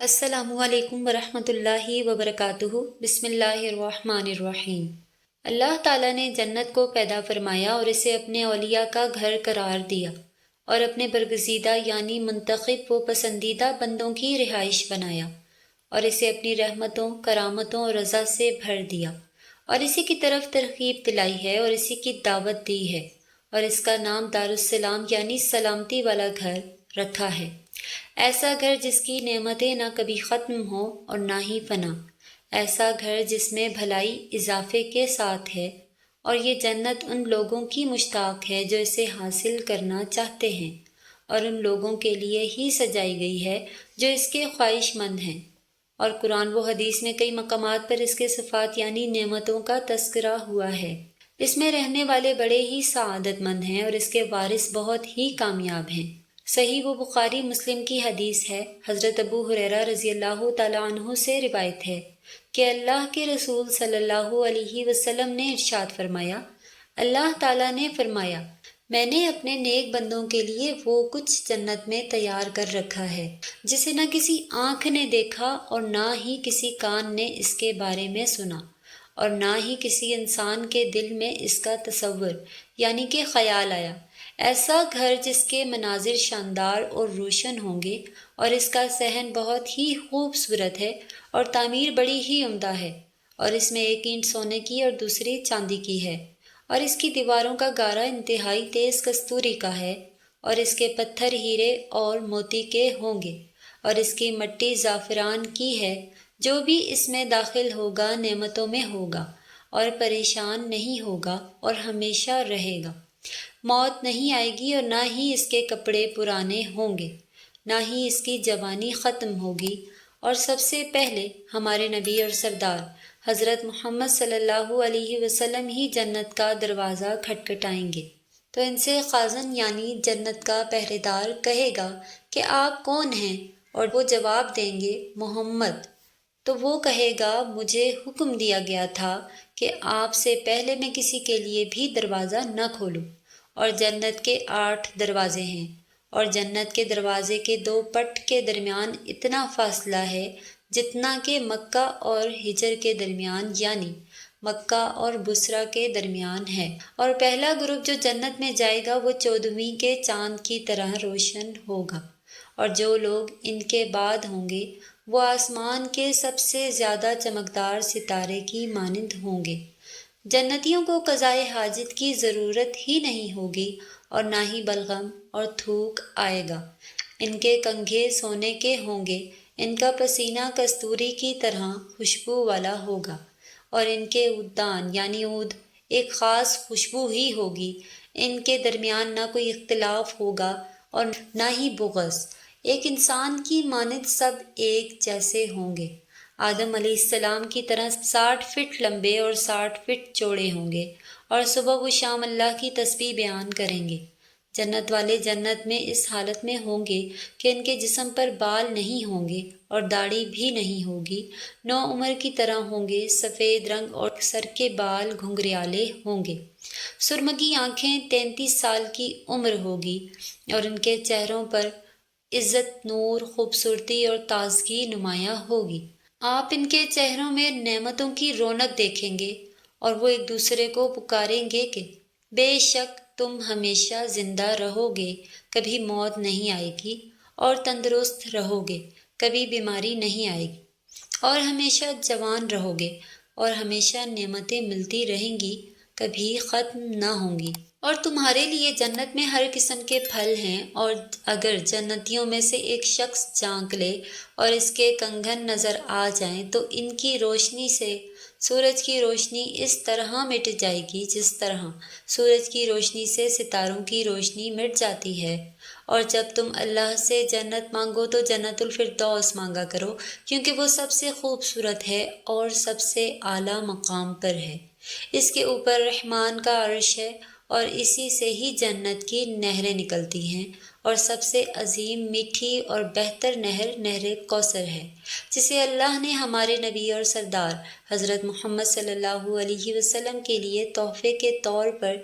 السلام علیکم ورحمۃ اللہ وبرکاتہ۔ بسم اللہ الرحمن الرحیم۔ اللہ تعالیٰ نے جنت کو پیدا فرمایا اور اسے اپنے اولیاء کا گھر قرار دیا اور اپنے برگزیدہ یعنی منتخب و پسندیدہ بندوں کی رہائش بنایا اور اسے اپنی رحمتوں، کرامتوں اور رضا سے بھر دیا اور اسی کی طرف ترغیب دلائی ہے اور اسی کی دعوت دی ہے اور اس کا نام دارالسلام یعنی سلامتی والا گھر رکھا ہے۔ ایسا گھر جس کی نعمتیں نہ کبھی ختم ہوں اور نہ ہی فنا، ایسا گھر جس میں بھلائی اضافے کے ساتھ ہے، اور یہ جنت ان لوگوں کی مشتاق ہے جو اسے حاصل کرنا چاہتے ہیں، اور ان لوگوں کے لیے ہی سجائی گئی ہے جو اس کے خواہش مند ہیں۔ اور قرآن و حدیث میں کئی مقامات پر اس کے صفات یعنی نعمتوں کا تذکرہ ہوا ہے۔ اس میں رہنے والے بڑے ہی سعادت مند ہیں اور اس کے وارث بہت ہی کامیاب ہیں۔ صحیح و بخاری مسلم کی حدیث ہے، حضرت ابو ہریرہ رضی اللہ تعالیٰ عنہ سے روایت ہے کہ اللہ کے رسول صلی اللہ علیہ وسلم نے ارشاد فرمایا، اللہ تعالیٰ نے فرمایا، میں نے اپنے نیک بندوں کے لیے وہ کچھ جنت میں تیار کر رکھا ہے جسے نہ کسی آنکھ نے دیکھا اور نہ ہی کسی کان نے اس کے بارے میں سنا اور نہ ہی کسی انسان کے دل میں اس کا تصور یعنی کہ خیال آیا۔ ایسا گھر جس کے مناظر شاندار اور روشن ہوں گے اور اس کا صحن بہت ہی خوبصورت ہے اور تعمیر بڑی ہی عمدہ ہے، اور اس میں ایک اینٹ سونے کی اور دوسری چاندی کی ہے، اور اس کی دیواروں کا گارا انتہائی تیز کستوری کا ہے، اور اس کے پتھر ہیرے اور موتی کے ہوں گے، اور اس کی مٹی زعفران کی ہے۔ جو بھی اس میں داخل ہوگا نعمتوں میں ہوگا اور پریشان نہیں ہوگا اور ہمیشہ رہے گا۔ موت نہیں آئے گی اور نہ ہی اس کے کپڑے پرانے ہوں گے، نہ ہی اس کی جوانی ختم ہوگی، اور سب سے پہلے ہمارے نبی اور سردار حضرت محمد صلی اللہ علیہ وسلم ہی جنت کا دروازہ کھٹکھٹائیں گے، تو ان سے خازن یعنی جنت کا پہرے دار کہے گا کہ آپ کون ہیں، اور وہ جواب دیں گے محمد۔ تو وہ کہے گا مجھے حکم دیا گیا تھا کہ آپ سے پہلے میں کسی کے لیے بھی دروازہ نہ کھولوں، اور جنت کے 8 دروازے ہیں، اور جنت کے دروازے کے 2 پٹ کے درمیان اتنا فاصلہ ہے جتنا کہ مکہ اور ہجر کے درمیان یعنی مکہ اور بصرہ کے درمیان ہے، اور پہلا گروپ جو جنت میں جائے گا وہ 14ویں کے چاند کی طرح روشن ہوگا، اور جو لوگ ان کے بعد ہوں گے وہ آسمان کے سب سے زیادہ چمکدار ستارے کی مانند ہوں گے۔ جنتیوں کو قضائے حاجت کی ضرورت ہی نہیں ہوگی اور نہ ہی بلغم اور تھوک آئے گا۔ ان کے کنگھے سونے کے ہوں گے، ان کا پسینہ کستوری کی طرح خوشبو والا ہوگا، اور ان کے عودان یعنی عود ایک خاص خوشبو ہی ہوگی۔ ان کے درمیان نہ کوئی اختلاف ہوگا اور نہ ہی بغض، ایک انسان کی مانند سب ایک جیسے ہوں گے۔ آدم علیہ السلام کی طرح 60 فٹ لمبے اور 60 فٹ چوڑے ہوں گے، اور صبح و شام اللہ کی تسبیح بیان کریں گے۔ جنت والے جنت میں اس حالت میں ہوں گے کہ ان کے جسم پر بال نہیں ہوں گے اور داڑھی بھی نہیں ہوگی، نو عمر کی طرح ہوں گے، سفید رنگ اور سر کے بال گھنگریالے ہوں گے، سرمگی آنکھیں، 33 سال کی عمر ہوگی، اور ان کے چہروں پر عزت، نور، خوبصورتی اور تازگی نمایاں ہوگی۔ آپ ان کے چہروں میں نعمتوں کی رونق دیکھیں گے، اور وہ ایک دوسرے کو پکاریں گے کہ بے شک تم ہمیشہ زندہ رہو گے، کبھی موت نہیں آئے گی، اور تندرست رہو گے، کبھی بیماری نہیں آئے گی، اور ہمیشہ جوان رہو گے، اور ہمیشہ نعمتیں ملتی رہیں گی، کبھی ختم نہ ہوں گی۔ اور تمہارے لیے جنت میں ہر قسم کے پھل ہیں، اور اگر جنتیوں میں سے ایک شخص جھانک لے اور اس کے کنگن نظر آ جائیں تو ان کی روشنی سے سورج کی روشنی اس طرح مٹ جائے گی جس طرح سورج کی روشنی سے ستاروں کی روشنی مٹ جاتی ہے۔ اور جب تم اللہ سے جنت مانگو تو جنت الفردوس مانگا کرو، کیونکہ وہ سب سے خوبصورت ہے اور سب سے اعلیٰ مقام پر ہے۔ اس کے اوپر رحمان کا عرش ہے، اور اسی سے ہی جنت کی نہریں نکلتی ہیں، اور سب سے عظیم، میٹھی اور بہتر نہر نہر کوثر ہے، جسے اللہ نے ہمارے نبی اور سردار حضرت محمد صلی اللہ علیہ وسلم کے لیے تحفے کے طور پر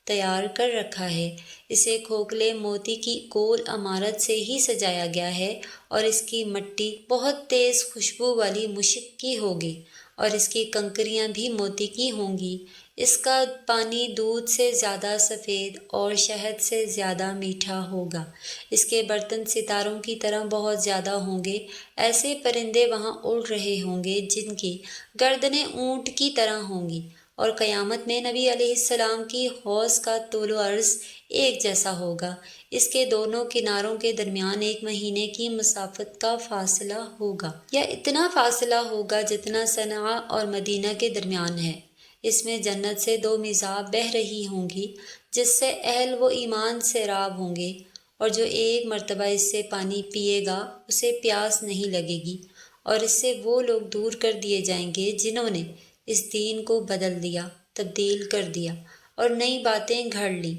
تیار کر رکھا ہے۔ اسے کھوکھلے موتی کی گول عمارت سے ہی سجایا گیا ہے اور اس کی مٹی بہت تیز خوشبو والی مشک کی ہوگی اور اس کی کنکریاں بھی موتی کی ہوں گی۔ اس کا پانی دودھ سے زیادہ سفید اور شہد سے زیادہ میٹھا ہوگا۔ اس کے برتن ستاروں کی طرح بہت زیادہ ہوں گے۔ ایسے پرندے وہاں اڑ رہے ہوں گے جن کی گردنیں اونٹ کی طرح ہوں گی، اور قیامت میں نبی علیہ السلام کی حوض کا طول و عرض ایک جیسا ہوگا۔ اس کے دونوں کناروں کے درمیان 1 مہینے کی مسافت کا فاصلہ ہوگا، یا اتنا فاصلہ ہوگا جتنا صنعاء اور مدینہ کے درمیان ہے۔ اس میں جنت سے 2 میزاب بہہ رہی ہوں گی جس سے اہل و ایمان سیراب ہوں گے، اور جو ایک مرتبہ اس سے پانی پیے گا اسے پیاس نہیں لگے گی، اور اس سے وہ لوگ دور کر دیے جائیں گے جنہوں نے اس دین کو بدل دیا، تبدیل کر دیا اور نئی باتیں گھڑ لیں۔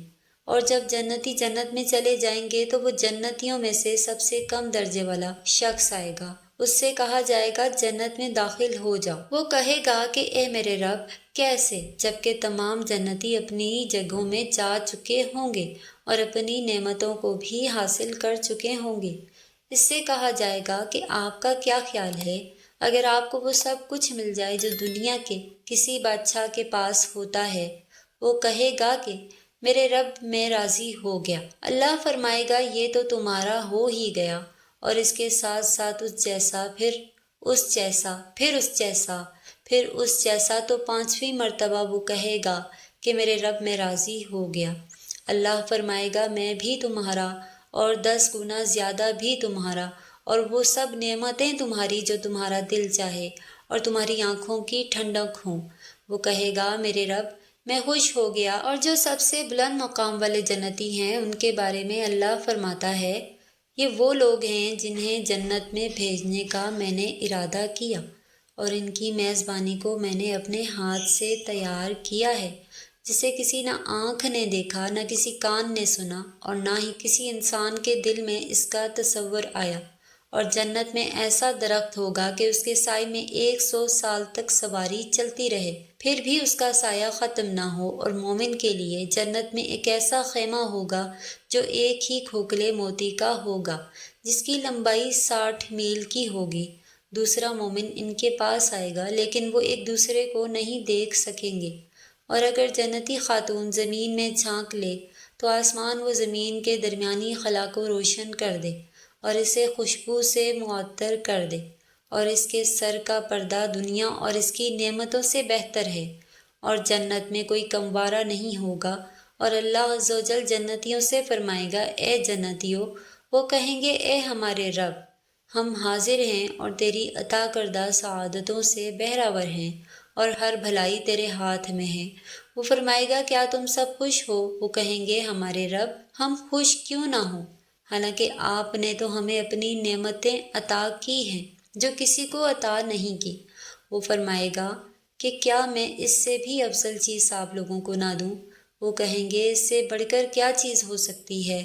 اور جب جنتی جنت میں چلے جائیں گے تو وہ جنتیوں میں سے سب سے کم درجے والا شخص آئے گا۔ اس سے کہا جائے گا جنت میں داخل ہو جاؤ۔ وہ کہے گا کہ اے میرے رب کیسے، جبکہ تمام جنتی اپنی جگہوں میں جا چکے ہوں گے اور اپنی نعمتوں کو بھی حاصل کر چکے ہوں گے۔ اس سے کہا جائے گا کہ آپ کا کیا خیال ہے اگر آپ کو وہ سب کچھ مل جائے جو دنیا کے کسی بادشاہ کے پاس ہوتا ہے؟ وہ کہے گا کہ میرے رب میں راضی ہو گیا۔ اللہ فرمائے گا یہ تو تمہارا ہو ہی گیا، اور اس کے ساتھ ساتھ اس جیسا، پھر اس جیسا، پھر اس جیسا، پھر اس جیسا۔ تو 5ویں مرتبہ وہ کہے گا کہ میرے رب میں راضی ہو گیا۔ اللہ فرمائے گا میں بھی تمہارا اور 10 گنا زیادہ بھی تمہارا، اور وہ سب نعمتیں تمہاری جو تمہارا دل چاہے اور تمہاری آنکھوں کی ٹھنڈک ہوں۔ وہ کہے گا میرے رب میں خوش ہو گیا۔ اور جو سب سے بلند مقام والے جنتی ہیں ان کے بارے میں اللہ فرماتا ہے یہ وہ لوگ ہیں جنہیں جنت میں بھیجنے کا میں نے ارادہ کیا، اور ان کی میزبانی کو میں نے اپنے ہاتھ سے تیار کیا ہے، جسے کسی نہ آنکھ نے دیکھا، نہ کسی کان نے سنا، اور نہ ہی کسی انسان کے دل میں اس کا تصور آیا۔ اور جنت میں ایسا درخت ہوگا کہ اس کے سائے میں 100 سال تک سواری چلتی رہے، پھر بھی اس کا سایہ ختم نہ ہو۔ اور مومن کے لیے جنت میں ایک ایسا خیمہ ہوگا جو ایک ہی کھوکھلے موتی کا ہوگا، جس کی لمبائی 60 میل کی ہوگی۔ دوسرا مومن ان کے پاس آئے گا لیکن وہ ایک دوسرے کو نہیں دیکھ سکیں گے، اور اگر جنتی خاتون زمین میں جھانک لے تو آسمان و زمین کے درمیانی خلا کو روشن کر دے اور اسے خوشبو سے معطر کر دے، اور اس کے سر کا پردہ دنیا اور اس کی نعمتوں سے بہتر ہے، اور جنت میں کوئی کموارہ نہیں ہوگا۔ اور اللہ عز و جل جنتیوں سے فرمائے گا اے جنتیوں، وہ کہیں گے اے ہمارے رب ہم حاضر ہیں اور تیری عطا کردہ سعادتوں سے بہرہ ور ہیں، اور ہر بھلائی تیرے ہاتھ میں ہے۔ وہ فرمائے گا کیا تم سب خوش ہو؟ وہ کہیں گے ہمارے رب ہم خوش کیوں نہ ہوں، حالانکہ آپ نے تو ہمیں اپنی نعمتیں عطا کی ہیں جو کسی کو عطا نہیں کی۔ وہ فرمائے گا کہ کیا میں اس سے بھی افضل چیز آپ لوگوں کو نہ دوں؟ وہ کہیں گے اس سے بڑھ کر کیا چیز ہو سکتی ہے؟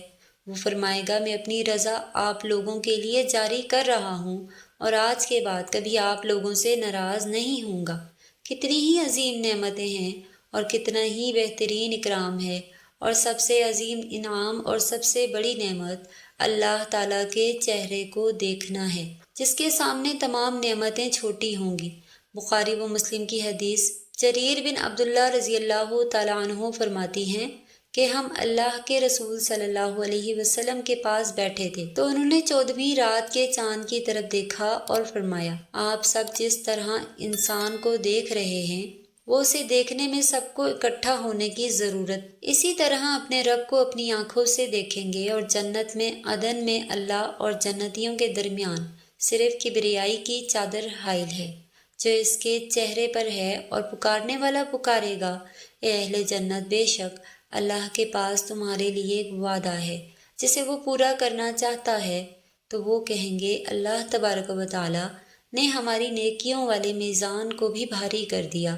وہ فرمائے گا میں اپنی رضا آپ لوگوں کے لیے جاری کر رہا ہوں، اور آج کے بعد کبھی آپ لوگوں سے ناراض نہیں ہوں گا۔ کتنی ہی عظیم نعمتیں ہیں اور کتنا ہی بہترین اکرام ہے، اور سب سے عظیم انعام اور سب سے بڑی نعمت اللہ تعالیٰ کے چہرے کو دیکھنا ہے، جس کے سامنے تمام نعمتیں چھوٹی ہوں گی۔ بخاری و مسلم کی حدیث، جریر بن عبداللہ رضی اللہ تعالیٰ عنہ فرماتی ہیں کہ ہم اللہ کے رسول صلی اللہ علیہ وسلم کے پاس بیٹھے تھے تو انہوں نے 14ویں رات کے چاند کی طرف دیکھا اور فرمایا آپ سب جس طرح انسان کو دیکھ رہے ہیں وہ اسے دیکھنے میں سب کو اکٹھا ہونے کی ضرورت، اسی طرح اپنے رب کو اپنی آنکھوں سے دیکھیں گے۔ اور جنت میں عدن میں اللہ اور جنتیوں کے درمیان صرف کبریائی کی چادر حائل ہے جو اس کے چہرے پر ہے، اور پکارنے والا پکارے گا اے اہل جنت بے شک اللہ کے پاس تمہارے لیے ایک وعدہ ہے جسے وہ پورا کرنا چاہتا ہے۔ تو وہ کہیں گے اللہ تبارک و تعالی نے ہماری نیکیوں والے میزان کو بھی بھاری کر دیا،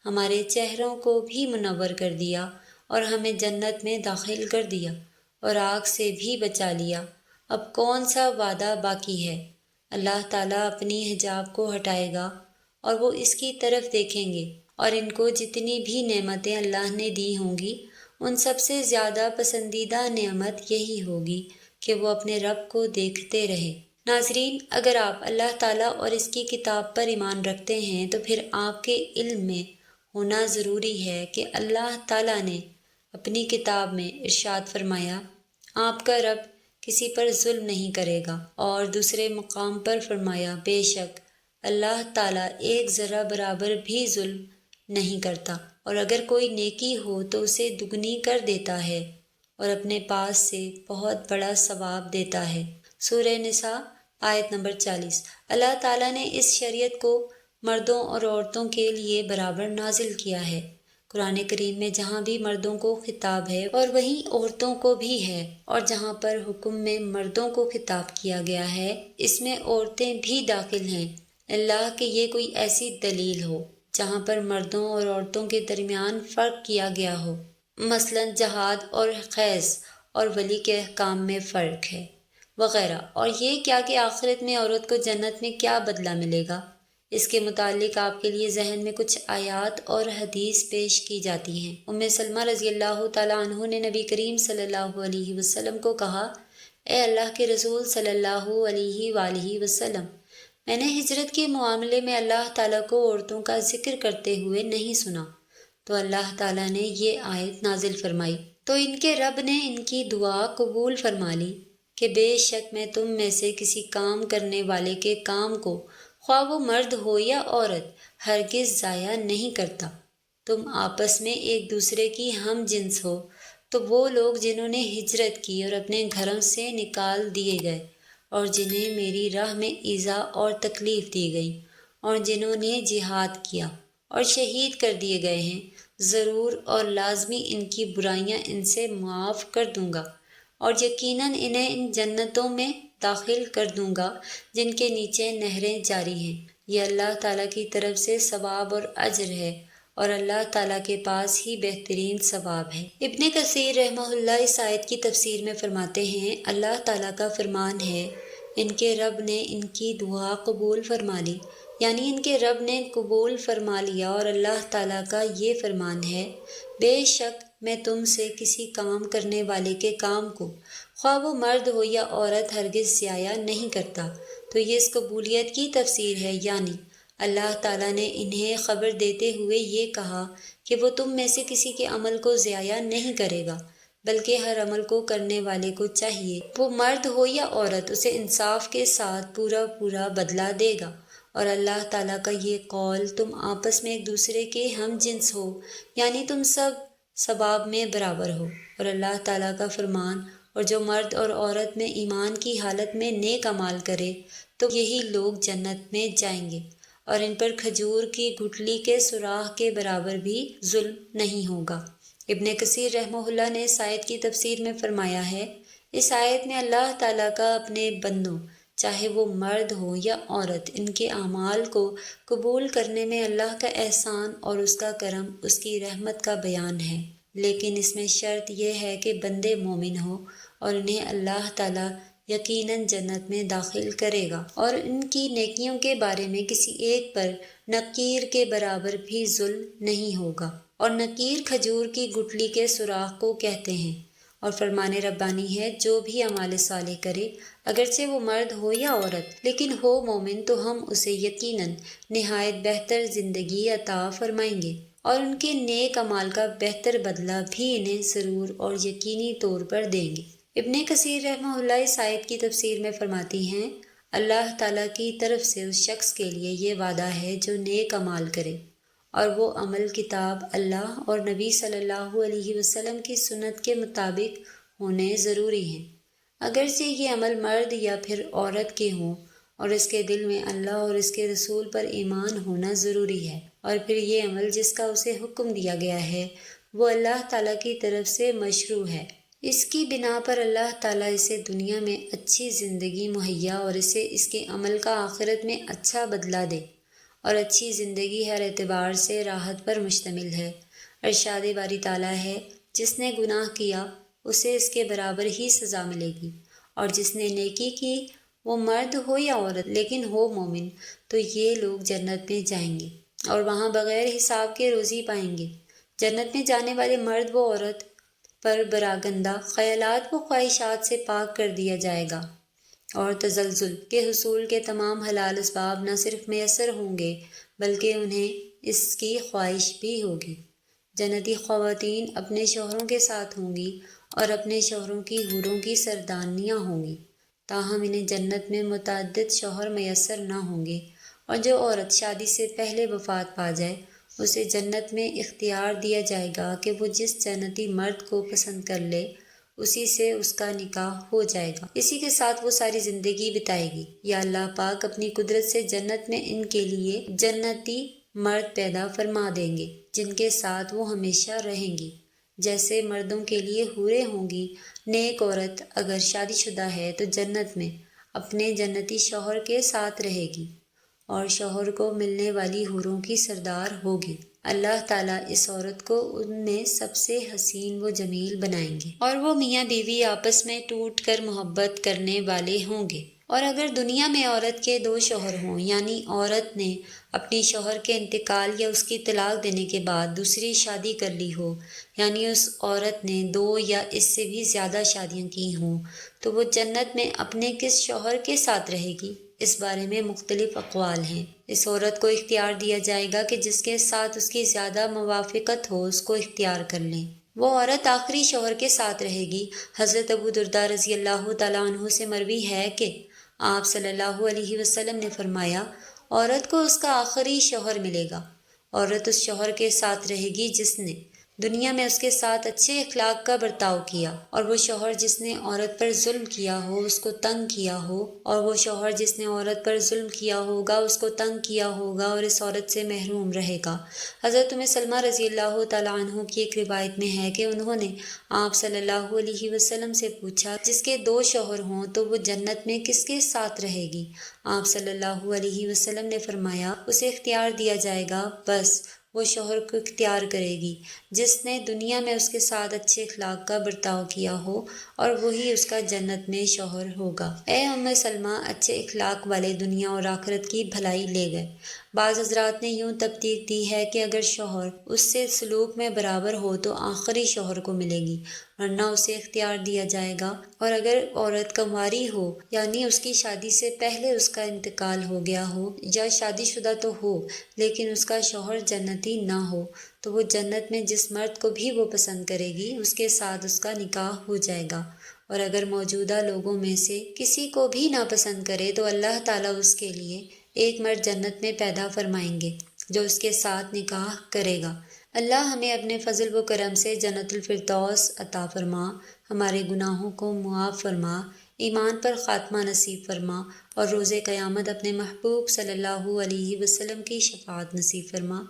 ہمارے چہروں کو بھی منور کر دیا، اور ہمیں جنت میں داخل کر دیا اور آگ سے بھی بچا لیا۔ اب کون سا وعدہ باقی ہے؟ اللہ تعالیٰ اپنی حجاب کو ہٹائے گا اور وہ اس کی طرف دیکھیں گے، اور ان کو جتنی بھی نعمتیں اللہ نے دی ہوں گی ان سب سے زیادہ پسندیدہ نعمت یہی ہوگی کہ وہ اپنے رب کو دیکھتے رہے۔ ناظرین، اگر آپ اللہ تعالیٰ اور اس کی کتاب پر ایمان رکھتے ہیں تو پھر آپ کے علم میں ہونا ضروری ہے کہ اللہ تعالیٰ نے اپنی کتاب میں ارشاد فرمایا، آپ کا رب کسی پر ظلم نہیں کرے گا، اور دوسرے مقام پر فرمایا، بے شک اللہ تعالیٰ ایک ذرہ برابر بھی ظلم نہیں کرتا، اور اگر کوئی نیکی ہو تو اسے دگنی کر دیتا ہے اور اپنے پاس سے بہت بڑا ثواب دیتا ہے۔ سورہ نساء آیت نمبر 40۔ اللہ تعالیٰ نے اس شریعت کو مردوں اور عورتوں کے لیے برابر نازل کیا ہے۔ قرآن کریم میں جہاں بھی مردوں کو خطاب ہے اور وہیں عورتوں کو بھی ہے، اور جہاں پر حکم میں مردوں کو خطاب کیا گیا ہے اس میں عورتیں بھی داخل ہیں، اللہ کہ یہ کوئی ایسی دلیل ہو جہاں پر مردوں اور عورتوں کے درمیان فرق کیا گیا ہو، مثلا جہاد اور خیز اور ولی کے احکام میں فرق ہے وغیرہ، اور یہ کیا کہ آخرت میں عورت کو جنت میں کیا بدلہ ملے گا۔ اس کے متعلق آپ کے لیے ذہن میں کچھ آیات اور حدیث پیش کی جاتی ہیں۔ ام سلمہ رضی اللہ تعالیٰ عنہ نے نبی کریم صلی اللہ علیہ وسلم کو کہا، اے اللہ کے رسول صلی اللہ علیہ وآلہ وسلم، میں نے ہجرت کے معاملے میں اللہ تعالیٰ کو عورتوں کا ذکر کرتے ہوئے نہیں سنا، تو اللہ تعالیٰ نے یہ آیت نازل فرمائی، تو ان کے رب نے ان کی دعا قبول فرما لی کہ بے شک میں تم میں سے کسی کام کرنے والے کے کام کو، خواہ وہ مرد ہو یا عورت، ہرگز ضائع نہیں کرتا۔ تم آپس میں ایک دوسرے کی ہم جنس ہو، تو وہ لوگ جنہوں نے ہجرت کی اور اپنے گھروں سے نکال دیے گئے، اور جنہیں میری راہ میں ایذا اور تکلیف دی گئی، اور جنہوں نے جہاد کیا اور شہید کر دیے گئے ہیں، ضرور اور لازمی ان کی برائیاں ان سے معاف کر دوں گا، اور یقیناً انہیں ان جنتوں میں داخل کر دوں گا جن کے نیچے نہریں جاری ہیں۔ یہ اللہ تعالیٰ کی طرف سے ثواب اور اجر ہے، اور اللہ تعالیٰ کے پاس ہی بہترین ثواب ہے۔ ابن کثیر رحمہ اللہ اس آیت کی تفسیر میں فرماتے ہیں، اللہ تعالیٰ کا فرمان ہے، ان کے رب نے ان کی دعا قبول فرما لی، یعنی ان کے رب نے قبول فرما لیا، اور اللہ تعالیٰ کا یہ فرمان ہے، بے شک میں تم سے کسی کام کرنے والے کے کام کو، خواہ وہ مرد ہو یا عورت، ہرگز ضائع نہیں کرتا۔ تو یہ اس قبولیت کی تفسیر ہے، یعنی اللہ تعالیٰ نے انہیں خبر دیتے ہوئے یہ کہا کہ وہ تم میں سے کسی کے عمل کو ضائع نہیں کرے گا، بلکہ ہر عمل کو کرنے والے کو چاہیے، وہ مرد ہو یا عورت، اسے انصاف کے ساتھ پورا پورا بدلہ دے گا۔ اور اللہ تعالیٰ کا یہ قول، تم آپس میں ایک دوسرے کے ہم جنس ہو، یعنی تم سب ثواب میں برابر ہو، اور اللہ تعالیٰ کا فرمان، اور جو مرد اور عورت میں ایمان کی حالت میں نیک اعمال کرے تو یہی لوگ جنت میں جائیں گے، اور ان پر کھجور کی گٹھلی کے سوراخ کے برابر بھی ظلم نہیں ہوگا۔ ابن کثیر رحمہ اللہ نے اس آیت کی تفسیر میں فرمایا ہے، اس آیت میں اللہ تعالیٰ کا اپنے بندوں، چاہے وہ مرد ہو یا عورت، ان کے اعمال کو قبول کرنے میں اللہ کا احسان اور اس کا کرم، اس کی رحمت کا بیان ہے، لیکن اس میں شرط یہ ہے کہ بندے مومن ہوں، اور انہیں اللہ تعالیٰ یقیناً جنت میں داخل کرے گا، اور ان کی نیکیوں کے بارے میں کسی ایک پر نقیر کے برابر بھی ظلم نہیں ہوگا۔ اور نقیر کھجور کی گٹھلی کے سوراخ کو کہتے ہیں، اور فرمان ربانی ہے، جو بھی اعمال صالح کرے، اگرچہ وہ مرد ہو یا عورت، لیکن ہو مومن، تو ہم اسے یقیناً نہایت بہتر زندگی عطا فرمائیں گے، اور ان کے نیک اعمال کا بہتر بدلہ بھی انہیں ضرور اور یقینی طور پر دیں گے۔ ابن کثیر رحمہ اللہ اس آیت کی تفسیر میں فرماتی ہیں، اللہ تعالیٰ کی طرف سے اس شخص کے لیے یہ وعدہ ہے جو نیک اعمال کرے، اور وہ عمل کتاب اللہ اور نبی صلی اللہ علیہ وسلم کی سنت کے مطابق ہونے ضروری ہیں، اگرچہ یہ عمل مرد یا پھر عورت کے ہوں، اور اس کے دل میں اللہ اور اس کے رسول پر ایمان ہونا ضروری ہے، اور پھر یہ عمل جس کا اسے حکم دیا گیا ہے وہ اللہ تعالیٰ کی طرف سے مشروع ہے، اس کی بنا پر اللہ تعالیٰ اسے دنیا میں اچھی زندگی مہیا اور اسے اس کے عمل کا آخرت میں اچھا بدلہ دے، اور اچھی زندگی ہر اعتبار سے راحت پر مشتمل ہے۔ ارشاد باری تعالیٰ ہے، جس نے گناہ کیا اسے اس کے برابر ہی سزا ملے گی، اور جس نے نیکی کی، وہ مرد ہو یا عورت لیکن ہو مومن، تو یہ لوگ جنت میں جائیں گے، اور وہاں بغیر حساب کے روزی پائیں گے۔ جنت میں جانے والے مرد و عورت پر براگندہ خیالات و خواہشات سے پاک کر دیا جائے گا، اور تزلزل کے حصول کے تمام حلال اسباب نہ صرف میسر ہوں گے بلکہ انہیں اس کی خواہش بھی ہوگی۔ جنتی خواتین اپنے شوہروں کے ساتھ ہوں گی اور اپنے شوہروں کی حوروں کی سردانیاں ہوں گی، تاہم انہیں جنت میں متعدد شوہر میسر نہ ہوں گے، اور جو عورت شادی سے پہلے وفات پا جائے اسے جنت میں اختیار دیا جائے گا کہ وہ جس جنتی مرد کو پسند کر لے اسی سے اس کا نکاح ہو جائے گا، اسی کے ساتھ وہ ساری زندگی بتائے گی، یا اللہ پاک اپنی قدرت سے جنت میں ان کے لیے جنتی مرد پیدا فرما دیں گے جن کے ساتھ وہ ہمیشہ رہیں گی، جیسے مردوں کے لیے حوریں ہوں گی۔ نیک عورت اگر شادی شدہ ہے تو جنت میں اپنے جنتی شوہر کے ساتھ رہے گی اور شوہر کو ملنے والی حوروں کی سردار ہوگی۔ اللہ تعالیٰ اس عورت کو ان میں سب سے حسین و جمیل بنائیں گے، اور وہ میاں بیوی آپس میں ٹوٹ کر محبت کرنے والے ہوں گے۔ اور اگر دنیا میں عورت کے 2 شوہر ہوں، یعنی عورت نے اپنی شوہر کے انتقال یا اس کی طلاق دینے کے بعد دوسری شادی کر لی ہو، یعنی اس عورت نے 2 یا اس سے بھی زیادہ شادیاں کی ہوں، تو وہ جنت میں اپنے کس شوہر کے ساتھ رہے گی؟ اس بارے میں مختلف اقوال ہیں۔ اس عورت کو اختیار دیا جائے گا کہ جس کے ساتھ اس کی زیادہ موافقت ہو اس کو اختیار کر لیں۔ وہ عورت آخری شوہر کے ساتھ رہے گی۔ حضرت ابو درداء رضی اللہ تعالیٰ عنہ سے مروی ہے کہ آپ صلی اللہ علیہ وسلم نے فرمایا، عورت کو اس کا آخری شوہر ملے گا۔ عورت اس شوہر کے ساتھ رہے گی جس نے دنیا میں اس کے ساتھ اچھے اخلاق کا برتاؤ کیا، اور وہ شوہر جس نے عورت پر ظلم کیا ہو اس کو تنگ کیا ہو، اور وہ شوہر جس نے عورت پر ظلم کیا ہوگا اس کو تنگ کیا ہوگا اور اس عورت سے محروم رہے گا۔ حضرت ام سلمہ رضی اللہ تعالیٰ عنہ کی ایک روایت میں ہے کہ انہوں نے آپ صلی اللہ علیہ وسلم سے پوچھا، جس کے 2 شوہر ہوں تو وہ جنت میں کس کے ساتھ رہے گی؟ آپ صلی اللہ علیہ وسلم نے فرمایا، اسے اختیار دیا جائے گا، بس وہ شوہر کو اختیار کرے گی جس نے دنیا میں اس کے ساتھ اچھے اخلاق کا برتاؤ کیا ہو، اور وہی اس کا جنت میں شوہر ہوگا۔ اے ام سلمہ، اچھے اخلاق والے دنیا اور آخرت کی بھلائی لے گئے۔ بعض حضرات نے یوں تبدیل دی ہے کہ اگر شوہر اس سے سلوک میں برابر ہو تو آخری شوہر کو ملے گی، ورنہ اسے اختیار دیا جائے گا، اور اگر عورت کنواری ہو، یعنی اس کی شادی سے پہلے اس کا انتقال ہو گیا ہو، یا شادی شدہ تو ہو لیکن اس کا شوہر جنتی نہ ہو، تو وہ جنت میں جس مرد کو بھی وہ پسند کرے گی اس کے ساتھ اس کا نکاح ہو جائے گا، اور اگر موجودہ لوگوں میں سے کسی کو بھی ناپسند کرے تو اللہ تعالیٰ اس کے لیے ایک مرد جنت میں پیدا فرمائیں گے جو اس کے ساتھ نکاح کرے گا۔ اللہ ہمیں اپنے فضل و کرم سے جنت الفردوس عطا فرما، ہمارے گناہوں کو معاف فرما، ایمان پر خاتمہ نصیب فرما، اور روز قیامت اپنے محبوب صلی اللہ علیہ وسلم کی شفاعت نصیب فرما،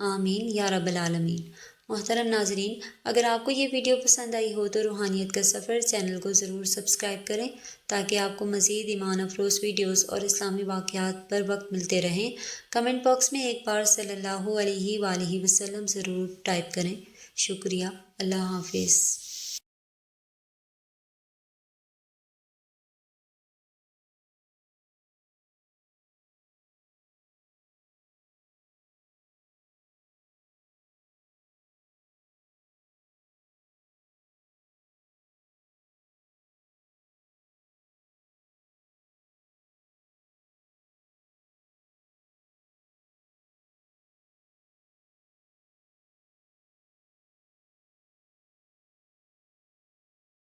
آمین یا رب العالمین۔ محترم ناظرین، اگر آپ کو یہ ویڈیو پسند آئی ہو تو روحانیت کا سفر چینل کو ضرور سبسکرائب کریں تاکہ آپ کو مزید ایمان افروز ویڈیوز اور اسلامی واقعات پر وقت ملتے رہیں۔ کمنٹ باکس میں ایک بار صلی اللہ علیہ وآلہ وسلم ضرور ٹائپ کریں۔ شکریہ۔ اللہ حافظ۔